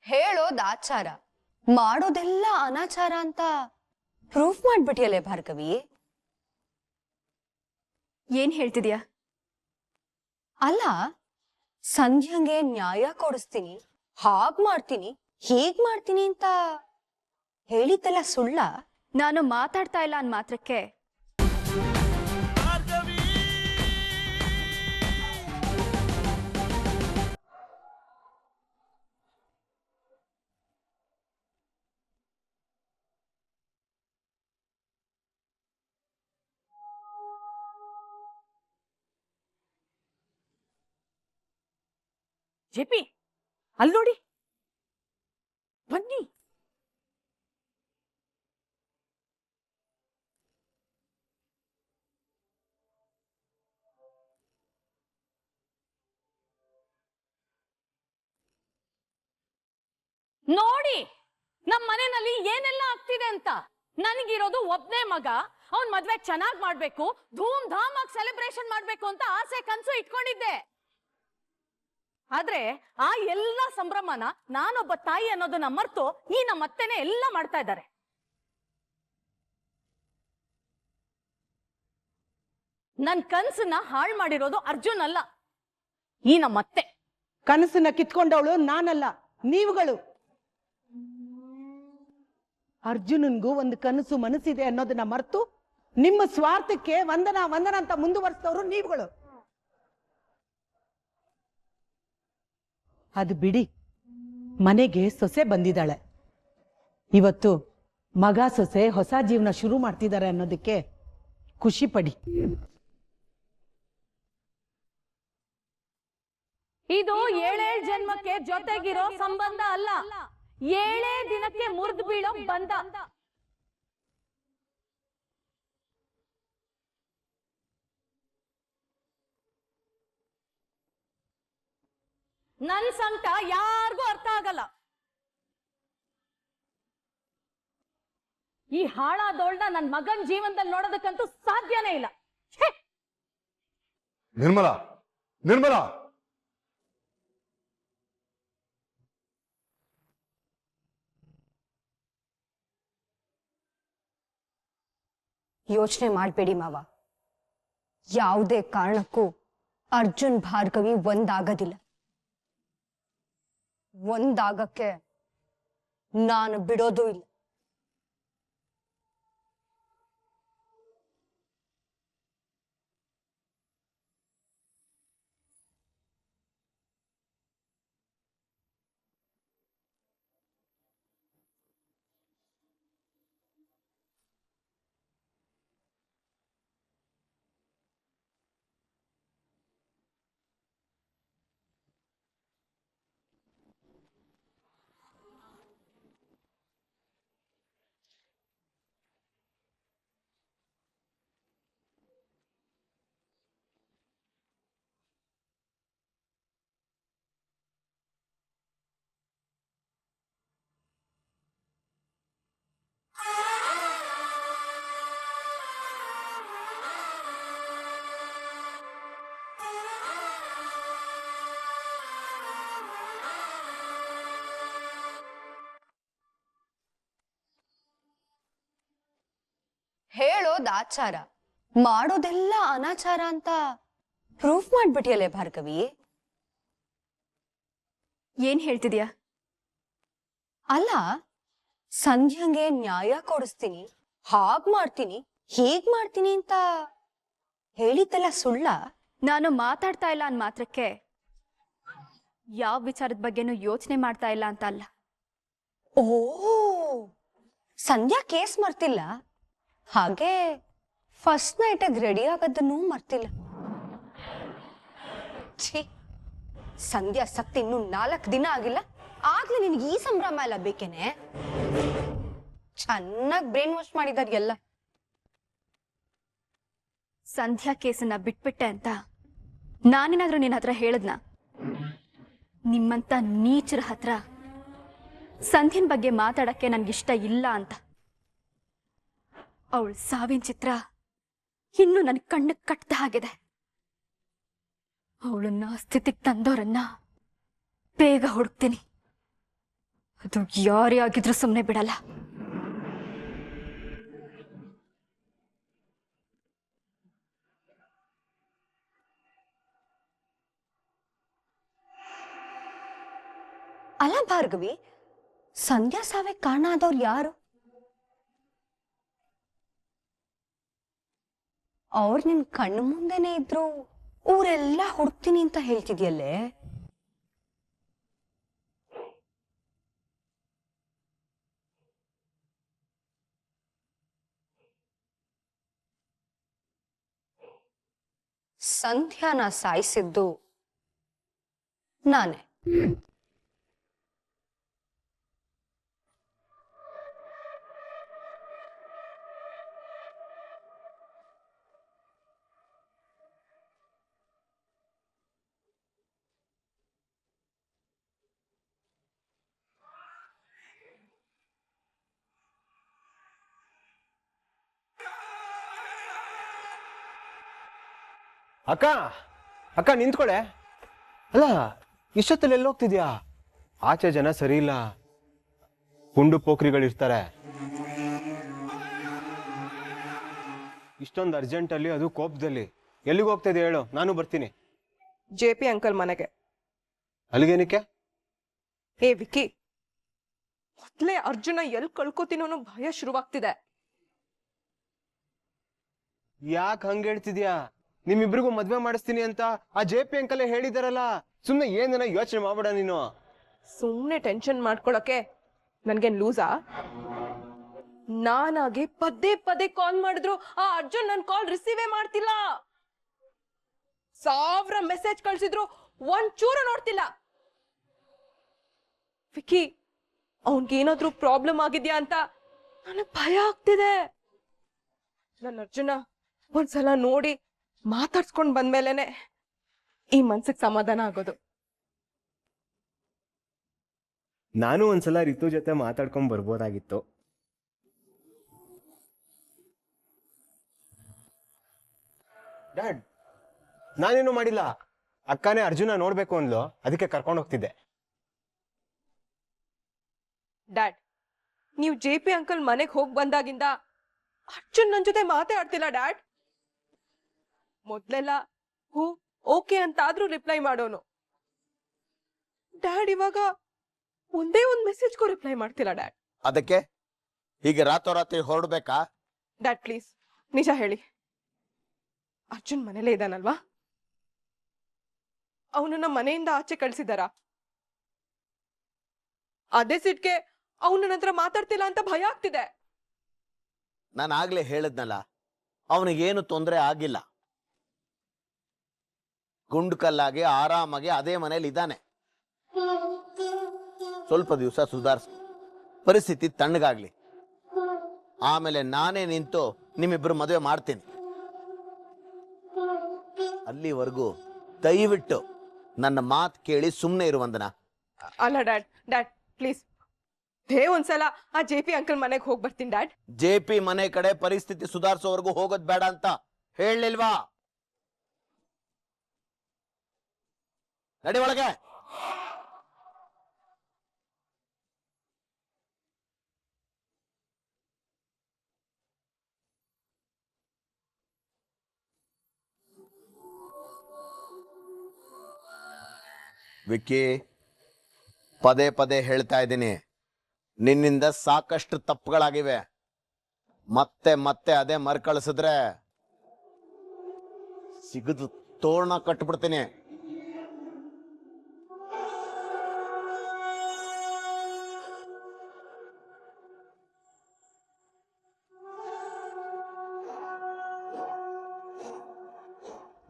ಹೇಳೋದ್ ಆಚಾರ, ಮಾಡೋದೆಲ್ಲ ಅನಾಚಾರ ಅಂತ ಪ್ರೂಫ್ ಮಾಡ್ಬಿಟ್ಟಿಯಲ್ಲೇ ಭಾರ್ಗವಿ. ಏನ್ ಹೇಳ್ತಿದ್ಯಾ? ಅಲ್ಲ, ಸಂಧ್ಯಾಂಗೆ ನ್ಯಾಯ ಕೊಡಿಸ್ತೀನಿ, ಹಾಗ್ ಮಾಡ್ತೀನಿ, ಹೀಗ್ ಮಾಡ್ತೀನಿ ಅಂತ ಹೇಳಿದ್ದೆಲ್ಲ ಸುಳ್ಳ? ನಾನು ಮಾತಾಡ್ತಾ ಇಲ್ಲ ಅನ್ ಮಾತ್ರಕ್ಕೆ ಜೆಪಿ ಅಲ್ಲಿ ನೋಡಿ, ಬನ್ನಿ. ನೋಡಿ ನಮ್ ಮನೆಯಲ್ಲಿ ಏನೆಲ್ಲ ಆಗ್ತಿದೆ ಅಂತ. ನನಗಿರೋದು ಒಬ್ನೇ ಮಗ, ಅವನ್ ಮದ್ವೆ ಚೆನ್ನಾಗ್ ಮಾಡ್ಬೇಕು, ಧೂಮ್ ಧಾಮ್ ಆಗಿ ಸೆಲೆಬ್ರೇಷನ್ ಮಾಡ್ಬೇಕು ಅಂತ ಆಸೆ ಕನ್ಸು ಇಟ್ಕೊಂಡಿದ್ದೆ. ಆದ್ರೆ ಆ ಎಲ್ಲ ಸಂಭ್ರಮನ ನಾನೊಬ್ಬ ತಾಯಿ ಅನ್ನೋದನ್ನ ಮರ್ತು ಈ ನಮ್ಮ ಅತ್ತೆನೆ ಎಲ್ಲ ಮಾಡ್ತಾ ಇದ್ದಾರೆ. ನನ್ ಕನ್ಸನ್ನ ಹಾಳು ಮಾಡಿರೋದು ಅರ್ಜುನ್ ಅಲ್ಲ, ಈ ನಮ್ಮ ಅತ್ತೆ. ಕನಸನ್ನ ಕಿತ್ಕೊಂಡವಳು ನಾನಲ್ಲ, ನೀವುಗಳು. ಅರ್ಜುನನ್ಗೂ ಒಂದು ಕನಸು ಮನಸ್ಸಿದೆ ಅನ್ನೋದನ್ನ ಮರೆತು ನಿಮ್ಮ ಸ್ವಾರ್ಥಕ್ಕೆ ವಂದನ ವಂದನ ಅಂತ ಮುಂದುವರಿಸಿದವರು ನೀವುಗಳು. ಅದು ಬಿಡಿ, ಮನೆಗೆ ಸೊಸೆ ಬಂದಿದ್ದಾಳೆ. ಇವತ್ತು ಮಗ ಸೊಸೆ ಹೊಸ ಜೀವನ ಶುರು ಮಾಡ್ತಿದ್ದಾರೆ ಅನ್ನೋದಕ್ಕೆ ಖುಷಿ ಪಡಿ. ಇದು 7 ಜನ್ಮಕ್ಕೆ ಜೊತೆಗಿರೋ ಸಂಬಂಧ ಅಲ್ಲ, 7 ದಿನಕ್ಕೆ ಮುರಿದು ಬೀಳೋ ಬಂಧ. ನನ್ ಸಂಕಟ ಯಾರಿಗೂ ಅರ್ಥ ಆಗಲ್ಲ. ಈ ಹಾಳಾದೋಳ್ನ ನನ್ ಮಗನ್ ಜೀವನದಲ್ಲಿ ನೋಡೋದಕ್ಕಂತೂ ಸಾಧ್ಯನೇ ಇಲ್ಲ. ನಿರ್ಮಲಾ, ನಿರ್ಮಲಾ, ಯೋಚನೆ ಮಾಡ್ಬೇಡಿ ಮಾವ, ಯಾವುದೇ ಕಾರಣಕ್ಕೂ ಅರ್ಜುನ್ ಭಾರ್ಗವಿ ಒಂದಾಗದಿಲ್ಲ. ಒಂದಾಗಕ್ಕೆ ನಾನು ಬಿಡೋದು ಇಲ್ಲ. ಹೇಳೋದ್ ಆಚಾರ, ಮಾಡೋದೆಲ್ಲ ಅನಾಚಾರ ಅಂತ ಪ್ರೂಫ್ ಮಾಡ್ಬಿಟ್ಟಿಯಲ್ಲೇ ಭಾರ್ಗವಿ. ಏನ್ ಹೇಳ್ತಿದ್ಯಾ? ಅಲ್ಲ, ಸಂಧ್ಯಾಂಗೆ ನ್ಯಾಯ ಕೊಡಿಸ್ತೀನಿ, ಹಾಗ್ ಮಾಡ್ತೀನಿ, ಹೀಗ್ ಮಾಡ್ತೀನಿ ಅಂತ ಹೇಳಿದ್ದೆಲ್ಲ ಸುಳ್ಳ? ನಾನು ಮಾತಾಡ್ತಾ ಇಲ್ಲ ಅನ್ ಮಾತ್ರಕ್ಕೆ ಯಾವ ವಿಚಾರದ ಬಗ್ಗೆನೂ ಯೋಚನೆ ಮಾಡ್ತಾ ಇಲ್ಲ ಅಂತ ಅಲ್ಲ. ಓ, ಸಂಧ್ಯಾ ಕೇಸ್ ಮರ್ತಿಲ್ಲ, ಹಾಗೆ ಫಸ್ಟ್ ನೈಟ್ ರೆಡಿ ಆಗೋದನ್ನು ಮರ್ತಿಲ್ಲ. ಛೀ, ಸಂಧ್ಯಾ ಸತ್ತು ಇನ್ನು 4 ದಿನ ಆಗಿಲ್ಲ, ಆಗ್ಲೇ ನಿನ್ಗೆ ಈ ಸಂಭ್ರಮ ಎಲ್ಲ ಬೇಕೇನೆ? ಚೆನ್ನಾಗಿ ಬ್ರೈನ್ ವಾಶ್ ಮಾಡಿದಾರೆ ಎಲ್ಲ. ಸಂಧ್ಯಾ ಕೇಸನ್ನ ಬಿಟ್ಬಿಟ್ಟೆ ಅಂತ ನಾನೇನಾದ್ರೂ ನಿನ್ನ ಹತ್ರ ಹೇಳದ್ನ? ನಿಮ್ಮಂತ ನೀಚರ ಹತ್ರ ಸಂಧ್ಯನ್ ಬಗ್ಗೆ ಮಾತಾಡಕ್ಕೆ ನನ್ಗಿಷ್ಟ ಇಲ್ಲ ಅಂತ. ಅವಳ ಸಾವಿನ ಚಿತ್ರ ಇನ್ನು ನನ್ನ ಕಣ್ಣು ಕಟ್ಟ ಹಾಗಿದೆ. ಅವಳನ್ನ ಸ್ಥಿತಿಗೆ ತಂದವರನ್ನ ಬೇಗ ಹುಡುಕ್ತೀನಿ. ಅದು ಯಾರೇ ಆಗಿದ್ರೂ ಸುಮ್ಮನೆ ಬಿಡಲ್ಲ. ಅಲ್ಲ ಭಾರ್ಗವಿ, ಸಂಧ್ಯಾ ಸಾವೆ ಕಾರಣ ಆದವ್ರು ಯಾರು? ಅವ್ರು ನಿನ್ ಕಣ್ಣು ಮುಂದೆನೆ ಇದ್ರು, ಊರೆಲ್ಲ ಹುಡುಕ್ತೀನಿ ಅಂತ ಹೇಳ್ತಿದ್ಯಲ್ಲೇ. ಸಂಧ್ಯಾನ ಸಾಯಿಸಿದ್ದು ನಾನೇ. ಅಕ್ಕ ಅಕ್ಕ ನಿಂತ್ಕೊಳೆ. ಅಲ್ಲ ಇಷ್ಟೊತ್ತಲ್ಲಿ ಎಲ್ಲಿ ಹೋಗ್ತಿದ್ಯಾ? ಆಚೆ ಜನ ಸರಿ ಇಲ್ಲ, ಗುಂಡು ಪೋಖ್ರಿಗಳಿರ್ತಾರೆ. ಇಷ್ಟೊಂದು ಅರ್ಜೆಂಟಲ್ಲಿ, ಅದು ಕೋಪದಲ್ಲಿ ಎಲ್ಲಿಗೆ ಹೋಗ್ತಿದ್ಯಾ ಹೇಳು, ನಾನು ಬರ್ತೀನಿ. JP ಅಂಕಲ್ ಮನೆಗೆ. ಅಲ್ಲಿಗೇನಕ್ಕೆ? ಏ ವಿಕ್ಕಿ, ಮೊದ್ಲೇ ಅರ್ಜುನ ಎಲ್ಲಿ ಕಳ್ಕೊತೀನೋ ಅನ್ನೋ ಭಯ ಶುರುವಾಗ್ತಿದೆ. ಯಾಕೆ ಹಂಗ ಹೇಳ್ತಿದ್ಯಾ? ನಿಮ್ಮಿಬ್ರಿಗೂ ಮದ್ವೆ ಮಾಡಿಸ್ತೀನಿ ಅಂತ ಆ JP ಅಂಕಲೇ ಹೇಳಿದಾರಲ್ಲ. ಸುಮ್ನೆ ಏನನ್ನ ಯೋಚನೆ ಮಾಡ್ಬೇಡ ನೀನು. ಸುಮ್ನೆ ಟೆನ್ಷನ್ ಮಾಡ್ಕೊಳಕ್ಕೆ ನನ್ಗೇನ್ ಲೂಸಾ? ನಾನಾಗೆ ಪದೇ ಪದೇ ಕಾಲ್ ಮಾಡಿದ್ರು ಆ ಅರ್ಜುನ್ ನನ್ ಕಾಲ್ ರಿಸೀವೇ ಮಾಡ್ತಿಲ್ಲ. 1000 ಮೆಸೇಜ್ ಕಳ್ಸಿದ್ರು ಒಂಚೂರು ನೋಡ್ತಿಲ್ಲ. ವಿಕ್ಕಿ, ಅವನ್ಗೇನಾದ್ರೂ ಪ್ರಾಬ್ಲಮ್ ಆಗಿದ್ಯಾ ಅಂತ ನನಗ್ ಭಯ ಆಗ್ತಿದೆ. ನನ್ನ ಅರ್ಜುನ ಒಂದ್ಸಲ ನೋಡಿ ಮಾತಾಡ್ಸ್ಕೊಂಡ್ ಬಂದ್ಮೇಲೆನೆ ಈ ಮನ್ಸಿಗೆ ಸಮಾಧಾನ ಆಗೋದು. ನಾನು ಒಂದ್ಸಲ ರಿತು ಜೊತೆ ಮಾತಾಡ್ಕೊಂಡ್ ಬರ್ಬೋದಾಗಿತ್ತು. ಡ್ಯಾಡ್, ನಾನೇನು ಮಾಡಿಲ್ಲ. ಅಕ್ಕನೇ ಅರ್ಜುನ ನೋಡ್ಬೇಕು ಅಂದ್ಲು, ಅದಕ್ಕೆ ಕರ್ಕೊಂಡು ಹೋಗ್ತಿದ್ದೆ. ಡ್ಯಾಡ್, ನೀವು JP ಅಂಕಲ್ ಮನೆಗೆ ಹೋಗಿ ಬಂದಾಗಿಂದ ಅರ್ಜುನ್ ನನ್ ಜೊತೆ ಮಾತೇ ಆಡ್ತಿಲ್ಲ ಡ್ಯಾಡ್. ಮೊದ್ಲೆಲ್ಲ ಹೂ ಓಕೆ ಅಂತಾದ್ರೂ ರಿಪ್ಲೈ ಮಾಡೋನು. ಡ್ಯಾಡ್ ಇವಾಗ ಒಂದೇ ಒಂದ್ ಮೆಸೇಜ್ಗೂ ರಿಪ್ಲೈ ಮಾಡ್ತಿಲ್ಲ ಡ್ಯಾಡ್. ಅದಕ್ಕೆ ಹೀಗೆ ರಾತ್ರೋರಾತ್ರಿ ಹೊರಡ್ಬೇಕಾ? ಡ್ಯಾಡ್ ಪ್ಲೀಸ್ ನಿಜ ಹೇಳಿ, ಅರ್ಜುನ್ ಮನೇಲೇ ಇದ್ದಾನಲ್ವಾ? ಅವನನ್ನ ಮನೆಯಿಂದ ಆಚೆ ಕಳ್ಸಿದಾರ? ಅದೇ ಸಿಟ್ಗೆ ಅವನು ನನ್ನ ಹತ್ರ ಮಾತಾಡ್ತಿಲ್ಲ ಅಂತ ಭಯ ಆಗ್ತಿದೆ. ನಾನು ಆಗ್ಲೇ ಹೇಳದ್ನಲ್ಲ, ಅವನಿಗೇನು ತೊಂದರೆ ಆಗಿಲ್ಲ. ಗುಂಡು ಕಲ್ಲಾಗಿ ಆರಾಮಾಗಿ ಅದೇ ಮನೇಲಿ ಇದ್ದಾನೆ. ಸ್ವಲ್ಪ ದಿವಸ ಸುಧಾರಿಸ್, ಪರಿಸ್ಥಿತಿ ತಣ್ಣಗಾಗ್ಲಿ, ಆಮೇಲೆ ನಾನೇ ನಿಂತು ನಿಮ್ಮಿಬ್ರು ಮದುವೆ ಮಾಡ್ತೀನಿ. ಅಲ್ಲಿವರೆಗೂ ದಯವಿಟ್ಟು ನನ್ನ ಮಾತು ಕೇಳಿ ಸುಮ್ಮನೆ ಇರುವಂದನ. ಅಲ್ಲ ಡ್ಯಾಡ್, ಡ್ಯಾಡ್ ಪ್ಲೀಸ್ ಒಂದ್ಸಲ ಆ JP ಅಂಕಲ್ ಮನೆಗೆ ಹೋಗಿ ಬರ್ತೀನಿ ಡ್ಯಾಡ್. JP ಮನೆ ಕಡೆ ಪರಿಸ್ಥಿತಿ ಸುಧಾರಿಸೋವರೆಗೂ ಹೋಗೋದ್ ಬೇಡ ಅಂತ ಹೇಳಲಿಲ್ವಾ? ನಡಿ ಒಳಗೆ. ವಿಕ್ಕಿ, ಪದೇ ಪದೇ ಹೇಳ್ತಾ ಇದ್ದೀನಿ, ನಿನ್ನಿಂದ ಸಾಕಷ್ಟು ತಪ್ಪುಗಳಾಗಿವೆ. ಮತ್ತೆ ಮತ್ತೆ ಅದೇ ಮರ್ಕಳಿಸಿದ್ರೆ ಸಿಗದು ತೋರಣ ಕಟ್ಬಿಡ್ತೀನಿ.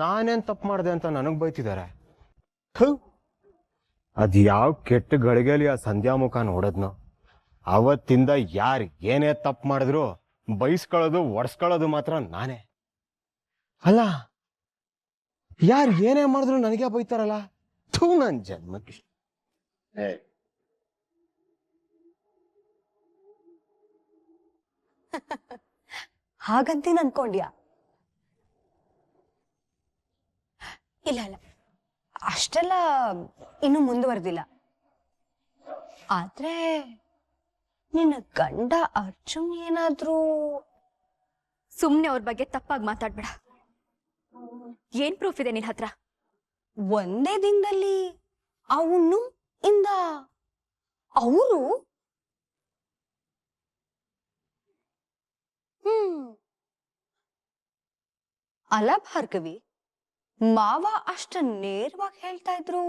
ನಾನೇನ್ ತಪ್ಪು ಮಾಡಿದೆ ಅಂತ ನನಗ್ ಬೈತಿದ್ದಾರೆ. ಅದ್ ಯಾವ ಕೆಟ್ಟ ಗಳಿಗೆಲಿ ಆ ಸಂಧ್ಯಾ ಮುಖ ನೋಡದ್ನು. ಅವತ್ತಿಂದ ಯಾರು ಏನೇ ತಪ್ಪು ಮಾಡಿದ್ರು ಬೈಸ್ಕೊಳ್ಳೋದು ಒಡ್ಸ್ಕೊಳ್ಳೋದು ಮಾತ್ರ ನಾನೇ. ಅಲ್ಲ, ಯಾರು ಏನೇ ಮಾಡಿದ್ರು ನನಗೆ ಬೈತಾರಲ್ಲ. ಥೂ, ನನ್ ಜನ್ಮಕ್ಕೆ. ಹಾಗಂತೇನು ಅನ್ಕೊಂಡ್ಯಾ? ಇಲ್ಲ ಇಲ್ಲ, ಅಷ್ಟೆಲ್ಲ ಇನ್ನೂ ಮುಂದುವರೆದಿಲ್ಲ. ಆದ್ರೆ ನಿನ್ನ ಗಂಡ ಅರ್ಜುನ್ ಏನಾದ್ರೂ ಸುಮ್ನೆ ಅವ್ರ ಬಗ್ಗೆ ತಪ್ಪಾಗಿ ಮಾತಾಡ್ಬೇಡ. ಏನ್ ಪ್ರೂಫ್ ಇದೆ ನಿನ್ ಹತ್ರ? ಒಂದೇ ದಿನದಲ್ಲಿ ಅವನು ಇಂದ ಅವರು ಅಲ್ಲ ಭಾರ್ಗವಿ, ಮಾವ ಅಷ್ಟ ನೇರವಾಗಿ ಹೇಳ್ತಾ ಇದ್ರು,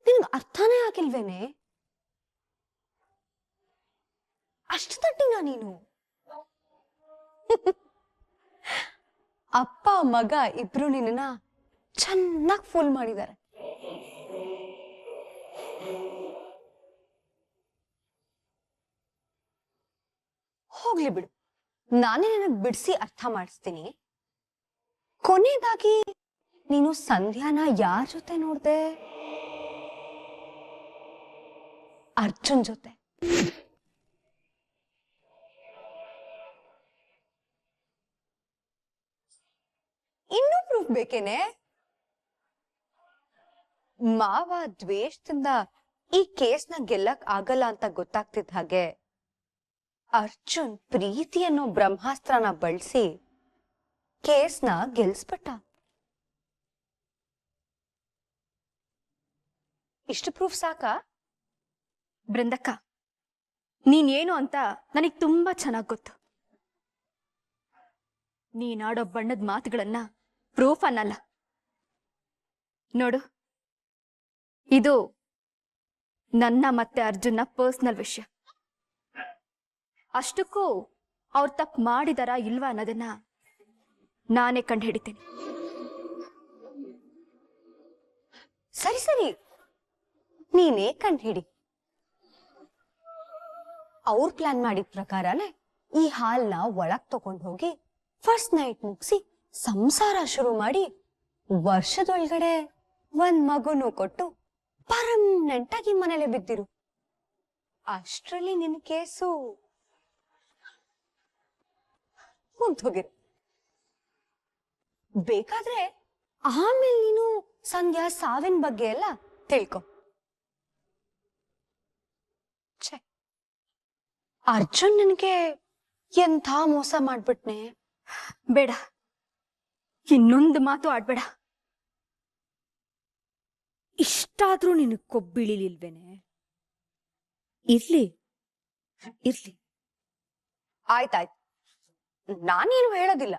ನಿನ್ಗೆ ಅರ್ಥನೇ ಆಗಿಲ್ವೇನೆ? ಅಷ್ಟು ತಟ್ಟಿನ ನೀನು? ಅಪ್ಪ ಮಗ ಇಬ್ರು ನಿನ್ನ ಚೆನ್ನಾಗಿ ಫುಲ್ ಮಾಡಿದ್ದಾರೆ. ಹೋಗ್ಲಿ ಬಿಡು, ನಾನೇ ನಿನಗೆ ಬಿಡಿಸಿ ಅರ್ಥ ಮಾಡಿಸ್ತೀನಿ. ಕೊನೆಯದಾಗಿ ನೀನು ಸಂಧ್ಯಾನ ಯಾರ ಜೊತೆ ನೋಡ್ದೆ? ಅರ್ಜುನ್ ಜೊತೆ. ಇನ್ನೂ ಪ್ರೂಫ್ ಬೇಕೇನೆ? ಮಾವ ದ್ವೇಷದಿಂದ ಈ ಕೇಸ್ನ ಗೆಲ್ಲಕ್ ಆಗಲ್ಲ ಅಂತ ಗೊತ್ತಾಗ್ತಿದ್ದ ಹಾಗೆ ಅರ್ಜುನ್ ಪ್ರೀತಿ ಅನ್ನೋ ಬ್ರಹ್ಮಾಸ್ತ್ರನ ಬಳಸಿ ಕೇಸ್ನ ಗೆಲ್ಸ್ಬಿಟ್ಟ. ಇಷ್ಟು ಪ್ರೂಫ್ ಸಾಕಾ? ಬೃಂದಕ್ಕ, ನೀನೇನು ಅಂತ ನನಗ್ ತುಂಬಾ ಚೆನ್ನಾಗ್ ಗೊತ್ತು. ನೀನಾಡೋ ಬಣ್ಣದ ಮಾತುಗಳನ್ನ ಪ್ರೂಫ್ ಅನ್ನಲ್ಲ. ನೋಡು, ಇದು ನನ್ನ ಮತ್ತೆ ಅರ್ಜುನ್ನ ಪರ್ಸನಲ್ ವಿಷಯ. ಅಷ್ಟಕ್ಕೂ ಅವ್ರು ತಪ್ಪು ಮಾಡಿದಾರ ಇಲ್ವಾ ಅನ್ನೋದನ್ನ ನಾನೇ ಕಂಡು ಹಿಡಿತೀನಿ. ಸರಿ ಸರಿ, ನೀನೇ ಕಂಡು ಹಿಡಿ. ಅವ್ರ ಪ್ಲಾನ್ ಮಾಡಿದ ಪ್ರಕಾರನೇ ಈ ಹಾಲ್ನ ಒಳಗ್ ತಗೊಂಡು ಹೋಗಿ ಫಸ್ಟ್ ನೈಟ್ ಮುಗಿಸಿ ಸಂಸಾರ ಶುರು ಮಾಡಿ ವರ್ಷದೊಳಗಡೆ ಒಂದ್ ಮಗುನು ಕೊಟ್ಟು ಪರ್ಮನೆಂಟ್ ಆಗಿ ಮನೇಲೆ ಬಿದ್ದಿರು. ಅಷ್ಟ್ರಲ್ಲಿ ನಿನ್ ಕೇಸು ಮುಗ್ದೋಗಿರು. ಬೇಕಾದ್ರೆ ಆಮೇಲೆ ನೀನು ಸಂಧ್ಯಾ ಸಾವಿನ ಬಗ್ಗೆ ಎಲ್ಲ ತಿಳ್ಕೊ. ಅರ್ಜುನ್ ನನಗೆ ಎಂಥ ಮೋಸ ಮಾಡ್ಬಿಟ್ನೆ. ಬೇಡ, ಇನ್ನೊಂದು ಮಾತು ಆಡ್ಬೇಡ. ಇಷ್ಟಾದ್ರೂ ನಿನಗ್ ಕೊಬ್ಬಿಳಿಲಿಲ್ವೇನೆ? ಇರ್ಲಿ ಇರ್ಲಿ, ಆಯ್ತಾಯ್ತು, ನಾನೇನು ಹೇಳೋದಿಲ್ಲ.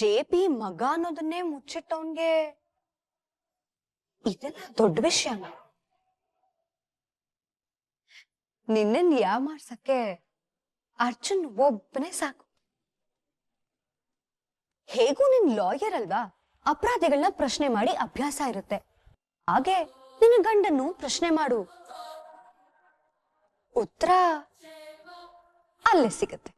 JP ಮಗ ಅನ್ನೋದನ್ನೇ ಮುಚ್ಚಿಟ್ಟವನ್ಗೆ ಇದೆಲ್ಲ ದೊಡ್ಡ ವಿಷಯ. ನಿನ್ನನ್ ಯಾಮಾರ್ಸಕ್ಕೆ ಅರ್ಜುನ್ ಒಬ್ಬನೇ ಸಾಕು. ಹೇಗೂ ನಿನ್ ಲಾಯರ್ ಅಲ್ವಾ, ಅಪರಾಧಿಗಳನ್ನ ಪ್ರಶ್ನೆ ಮಾಡಿ ಅಭ್ಯಾಸ ಇರುತ್ತೆ. ಹಾಗೆ ನಿನ್ನ ಗಂಡನ್ನು ಪ್ರಶ್ನೆ ಮಾಡು, ಉತ್ತರ ಅಲ್ಲೇ ಸಿಗತ್ತೆ.